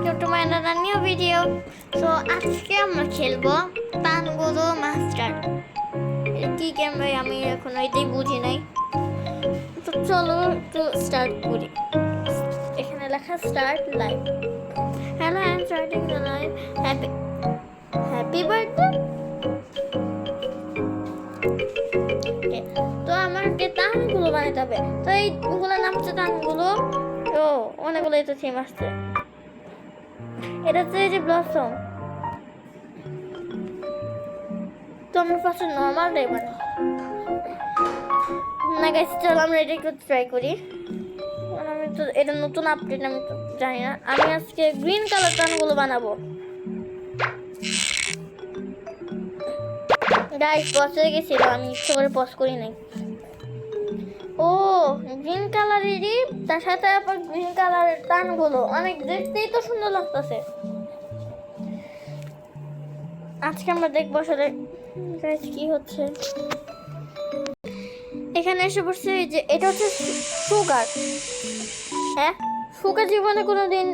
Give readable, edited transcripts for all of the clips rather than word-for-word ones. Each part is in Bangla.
welcome to my another new video. So আজকে আমরা খেলবো তানগুলো মাস্টার। কি গেম ভাই আমি এখন এটাই বুঝি নাই। তো চলো একটু স্টার্ট করি। এখানে লেখা start live. Hello I am starting the live. Happy birthday. তো আমাকে তানগুলো বানাতে হবে। তো এইগুলোর নাম হচ্ছে তানগুলো। ও অনেকগুলো তো থিম আসছে। এটা হচ্ছে যে ব্লসম। তো আমরা ফার্স্টে নর্মালটাই বানাই না গাইস। চলো আমরা এটা একটু ট্রাই করি। আমি তো এটা নতুন আপডেট আমি তো জানি না। আমি আজকে গ্রিন কালার টানগুলো বানাবো গাইস। পজ হয়ে গেছিল, আমি ইচ্ছে করে পজ করি নাই। ও গ্রিন কালারেরই, তার সাথে আবার গ্রিন কালারের টানগুলো অনেক দেখতেই তো সুন্দর লাগতেছে। আজকে আমরা দেখবো আসলে কি হচ্ছে। এখানে এসে বসছে যে এটা হচ্ছে সুগার। হ্যাঁ, সুগার জীবনে কোনোদিন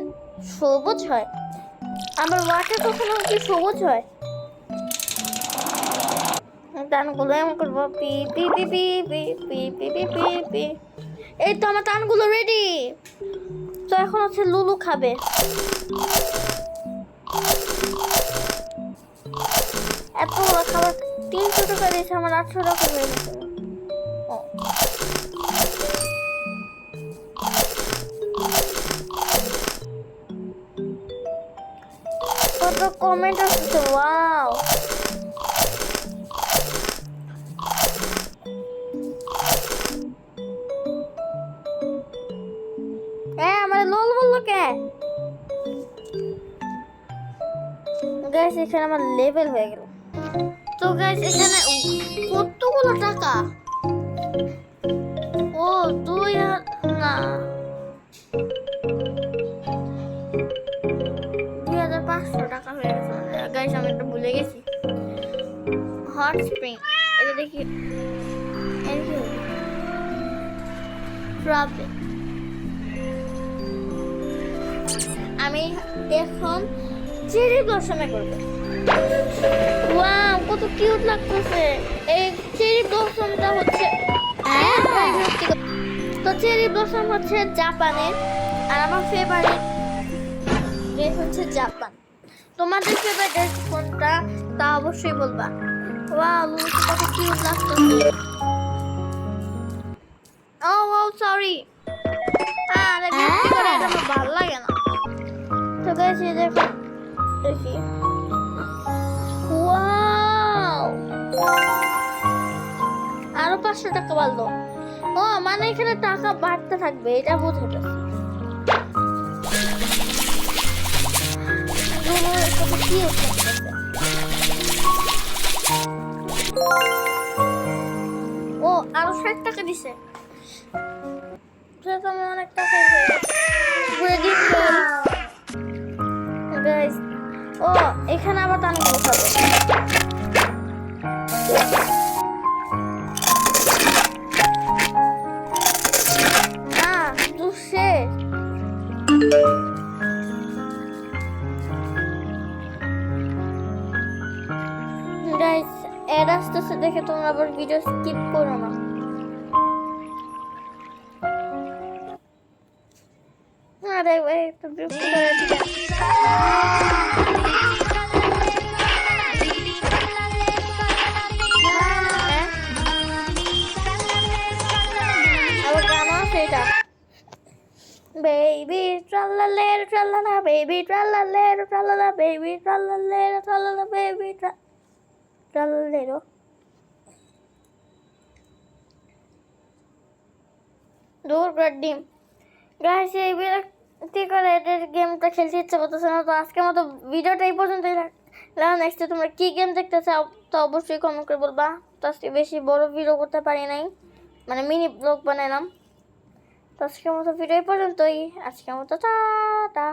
সবুজ হয়? আবার ওয়াটার কখনো কি সবুজ হয়? টানগুলো এমন করবো P P P P P P P P P P. এই তো আমার টানগুলো রেডি। তো এখন হচ্ছে লুলু খাবে। এতগুলো খাবার 300 টাকা দিয়েছে, আমার 800 টাকা হয়ে গেছে। কত কমেন্ট আসছে, ওয়াও। আমার লোল বললো কে? গাইস এখানে আমার লেভেল হয়ে গেল। তো গাইস এখানে কতগুলো টাকা? ও 2000 না 2500 টাকা হয়ে গেছে গাইস। আমি একটা ভুলে গেছি। হট স্প্রিং এটা দেখি। আমি এখন চেরি ব্লসমে করব। ওয়াও কত কিউট লাগতেছে। এই চেরি ব্লসমটা হচ্ছে তো চেরি ব্লসম হচ্ছে জাপানের, আর আমার ফেভারিট ড্রেস হচ্ছে জাপান। তোমাদের ফেভারিট ড্রেস কোনটা তা অবশ্যই বলবা। ওয়াও কত কিউট লাগতেছে। ও সরি, আরে বিরক্তি করে, এটা আমার ভালো লাগে না। তো গাইস এই দেখো, দেখি ওয়াও আরো 500 টাকা বাড়লো। ও মানে এখানে টাকা বাড়তে থাকবে, এটা বুঝে গেছি। ও আরো 60 টাকা দিছে। অনেক টাকা গাইস। ও এখানে আবার টানগুলো খাবে। গাইস এড আসতেছে দেখে তোমরা আবার ভিডিও স্কিপ করো না। আরে ভাই একটু বিরক্তি করে দিচ্ছে। আবার গান আছে এটা। Baby tralala tralala baby tralala tralala baby tralala tralala baby tralala। দূর করে ডিম। গাইস এই বিরক্তি করে এদের গেমটা খেলতে ইচ্ছে করতেছে না। তো আজকের মতো ভিডিওটা এই পর্যন্তই রাখলাম। নেক্সটে তোমরা কি গেম দেখতে চাও তো অবশ্যই কমেন্ট করে বলবা। তো আজকে বেশি বড় ভিডিও করতে পারি নাই, মানে মিনি ব্লগ বানালাম। তো আজকের মতো ভিডিও এই পর্যন্তই। আজকের মতো টাটা।